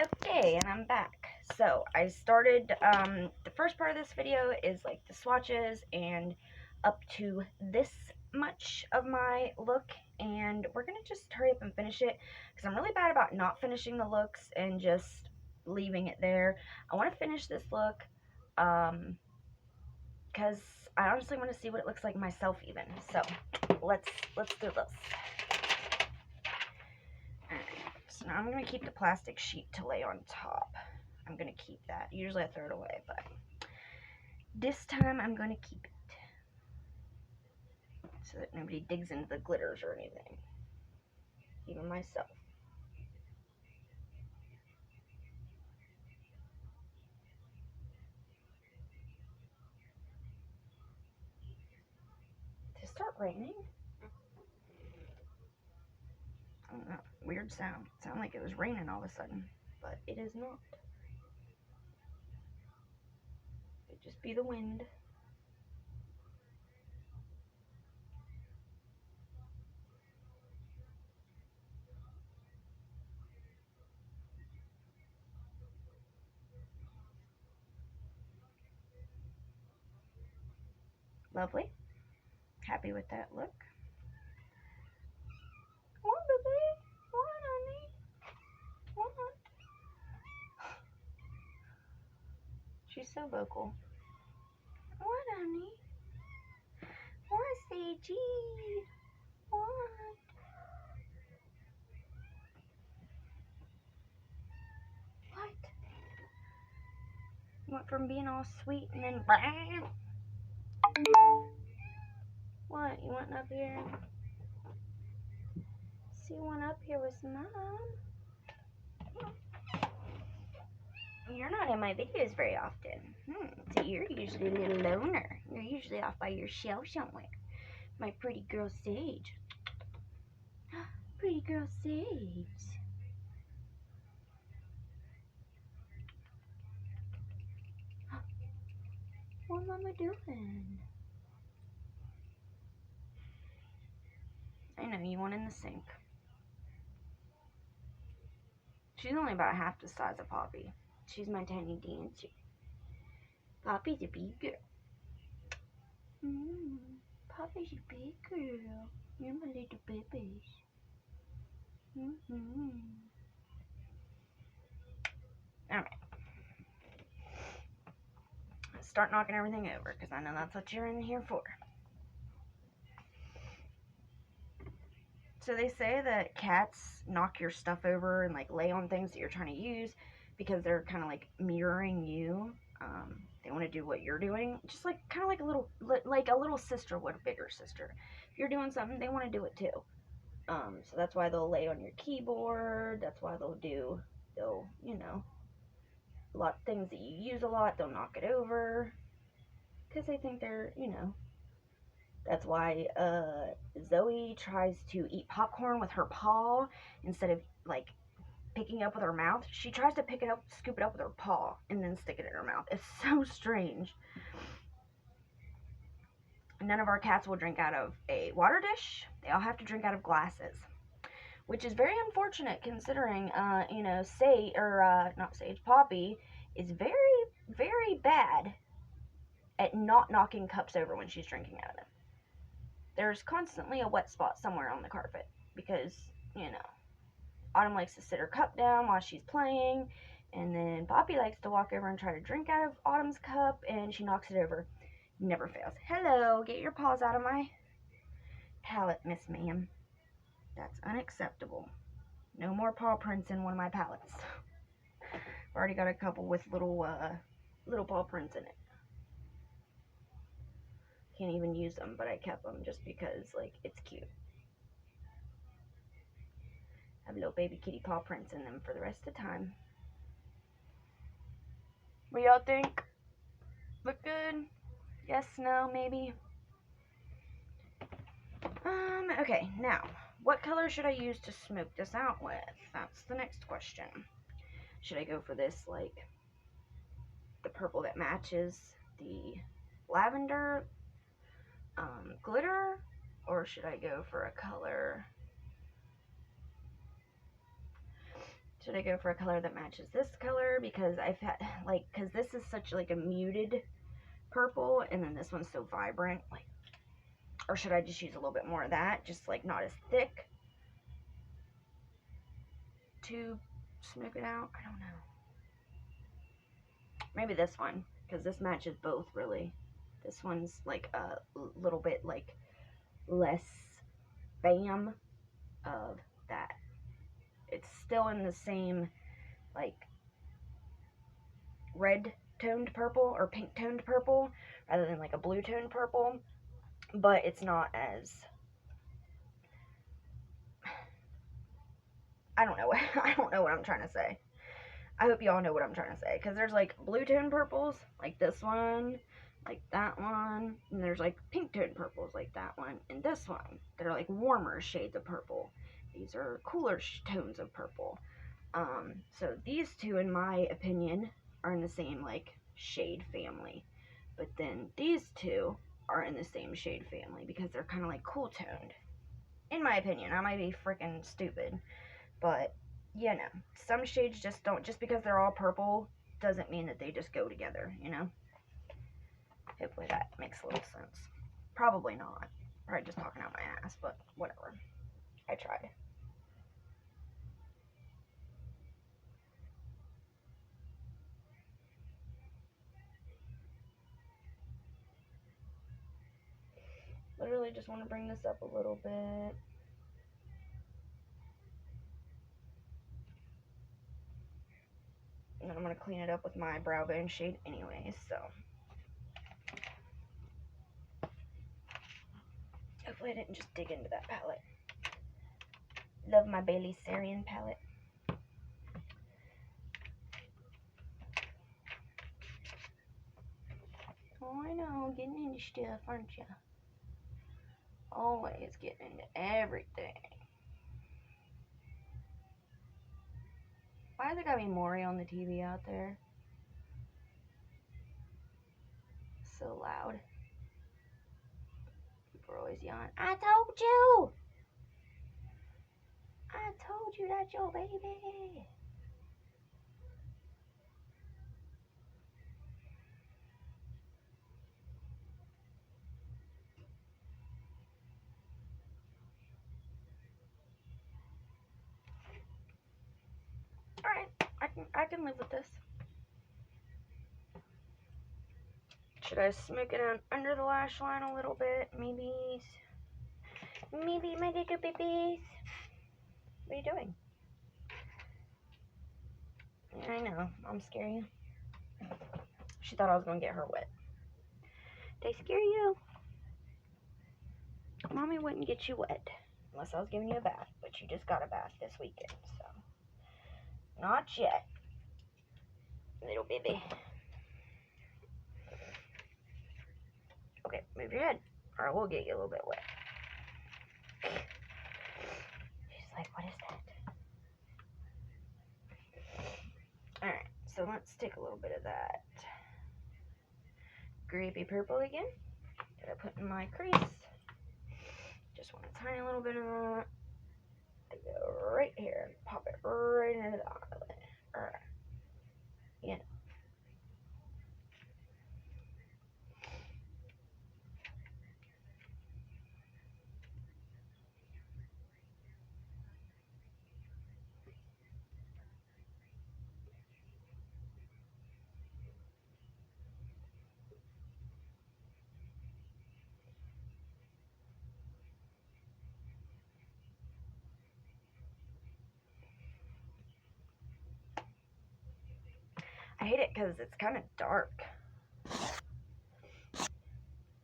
Okay, and I'm back. So I started, the first part of this video is like the swatches and up to this much of my look, and we're gonna just hurry up and finish it because I'm really bad about not finishing the looks and just leaving it there. I want to finish this look because I honestly want to see what it looks like myself even. So let's do this. So now I'm going to keep the plastic sheet to lay on top. I'm going to keep that. Usually I throw it away, but this time I'm going to keep it. So that nobody digs into the glitters or anything. Even myself. Did it start raining? I don't know. Weird sound. It sounded like it was raining all of a sudden. But it is not. It just be the wind. Lovely. Happy with that look. What, baby? What, honey? What? She's so vocal. What, honey? What, Sagey? What? What? Went from being all sweet and then what? You went up here? See one up here with Mom. You're not in my videos very often. So you're usually a little loner. You're usually off by your shell somewhere. My pretty girl Sage. Pretty girl Sage. What Mama doing? I know, you want in the sink. She's only about half the size of Poppy. She's my tiny dancer. Poppy's a big girl. Poppy's a big girl. You're my little babies. Alright. Start knocking everything over, because I know that's what you're in here for. So they say that cats knock your stuff over and like lay on things that you're trying to use because they're kind of like mirroring you. They want to do what you're doing, just like kind of like a little sister would, a bigger sister. If you're doing something, they want to do it too. So that's why they'll lay on your keyboard. That's why they'll you know, a lot of things that you use a lot. They'll knock it over because they think they're, you know. That's why Zoe tries to eat popcorn with her paw instead of like picking it up with her mouth. She tries to pick it up, scoop it up with her paw, and then stick it in her mouth. It's so strange. None of our cats will drink out of a water dish. They all have to drink out of glasses, which is very unfortunate considering, you know, Poppy is very, very bad at not knocking cups over when she's drinking out of them. There's constantly a wet spot somewhere on the carpet because, you know, Autumn likes to sit her cup down while she's playing, and then Poppy likes to walk over and try to drink out of Autumn's cup, and she knocks it over. Never fails. Hello, get your paws out of my palette, Miss Ma'am. That's unacceptable. No more paw prints in one of my palettes. I've already got a couple with little paw prints in it. Can't even use them, but I kept them just because, like, it's cute. Have little baby kitty paw prints in them for the rest of the time. What y'all think? Look good? Yes, no, maybe? Okay, now, what color should I use to smoke this out with? That's the next question. Should I go for this, like, the purple that matches the lavender glitter? Or should I go for a color Should I go for a color that matches this color? Because I've had, like, because this is such, like, a muted purple, and then this one's so vibrant, like, or should I just use a little bit more of that, just, like, not as thick to smoke it out? I don't know. Maybe this one, because this matches both, really. This one's, like, a little bit, like, less bam of that. It's still in the same, like, red toned purple or pink toned purple rather than like a blue toned purple, but it's not as, I don't know what I'm trying to say. I hope y'all know what I'm trying to say, because there's like blue toned purples like this one, like that one, and there's like pink toned purples like that one and this one. They're like warmer shades of purple. These are cooler tones of purple. So these two, in my opinion, are in the same like shade family, but then these two are in the same shade family because they're kind of like cool toned, in my opinion. I might be freaking stupid, but you know, some shades just don't, just because they're all purple doesn't mean that they just go together, you know. Hopefully that makes a little sense. Probably not, probably just talking out my ass, but whatever, I tried. Literally just want to bring this up a little bit. And then I'm going to clean it up with my brow bone shade anyway, so. Hopefully I didn't just dig into that palette. Love my Bailey Sarian palette. Oh, I know, getting into stuff, aren't you? Always getting into everything. Why has it gotta be Maury on the TV out there? So loud. People are always yelling, I told you! I told you that's your baby! Alright, I can live with this. Should I smoke it on under the lash line a little bit? Maybe my little babies. What are you doing? Yeah, I know, I'm scaring you. She thought I was gonna get her wet. Did I scare you? Mommy wouldn't get you wet unless I was giving you a bath, but you just got a bath this weekend, so not yet, little baby. Okay, move your head, or I will get you a little bit wet. She's like, what is that? Alright, so let's take a little bit of that grapey purple again that I put in my crease. Just want a tiny little bit of that to go right here and pop it right into the eyelid. Alright, you know. I hate it because it's kind of dark.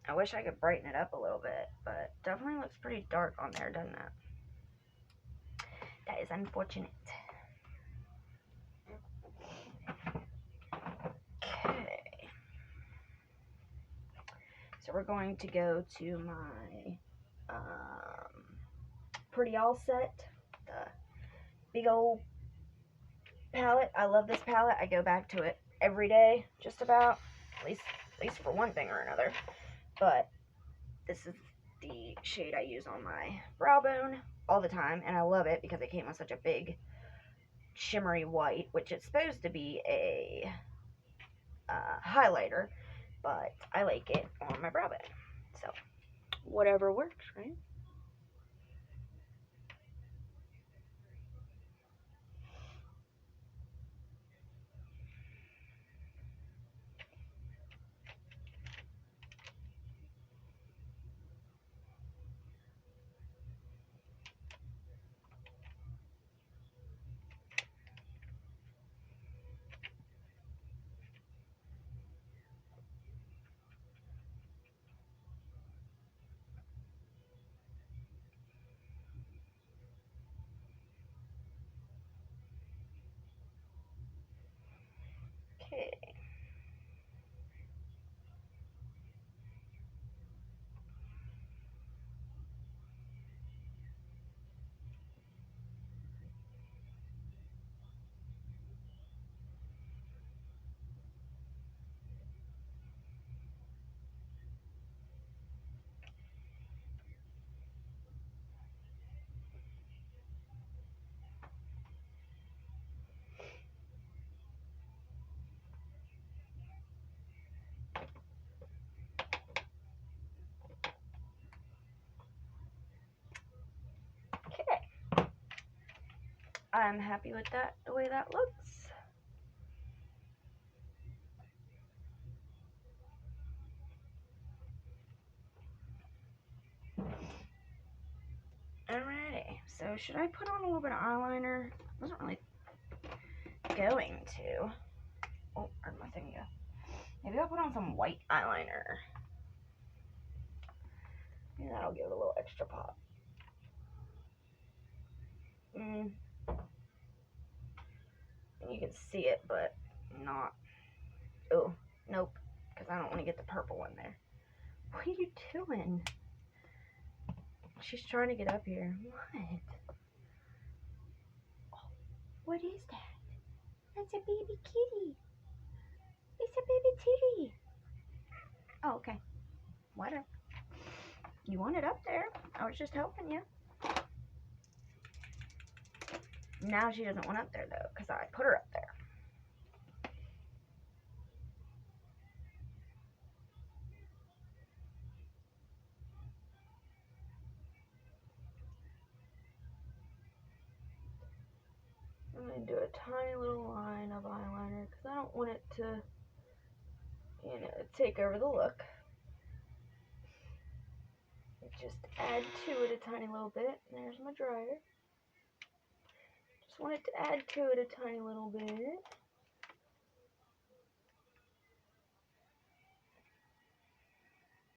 I wish I could brighten it up a little bit, but definitely looks pretty dark on there, doesn't it? That is unfortunate. Okay. So we're going to go to my Pretty All set, the big old palette. I love this palette. I go back to it every day, just about, at least for one thing or another. But this is the shade I use on my brow bone all the time, and I love it because it came with such a big shimmery white, which it's supposed to be a highlighter, but I like it on my brow bone. So, whatever works, right? Okay. Okay. I'm happy with that, the way that looks. Alrighty, so should I put on a little bit of eyeliner? I wasn't really going to. Oh, where'd my thing go? Maybe I'll put on some white eyeliner. Maybe that'll give it a little extra pop. You can see it, but not. Oh, nope, because I don't want to get the purple in there. What are you doing? She's trying to get up here. What? Oh, what is that? That's a baby kitty. It's a baby kitty. Oh, okay. Whatever. You want it up there. I was just helping you. Now she doesn't want up there, though, because I put her up there. I'm going to do a tiny little line of eyeliner because I don't want it to, you know, take over the look. Just add to it a tiny little bit. There's my dryer. Just want it to add to it a tiny little bit.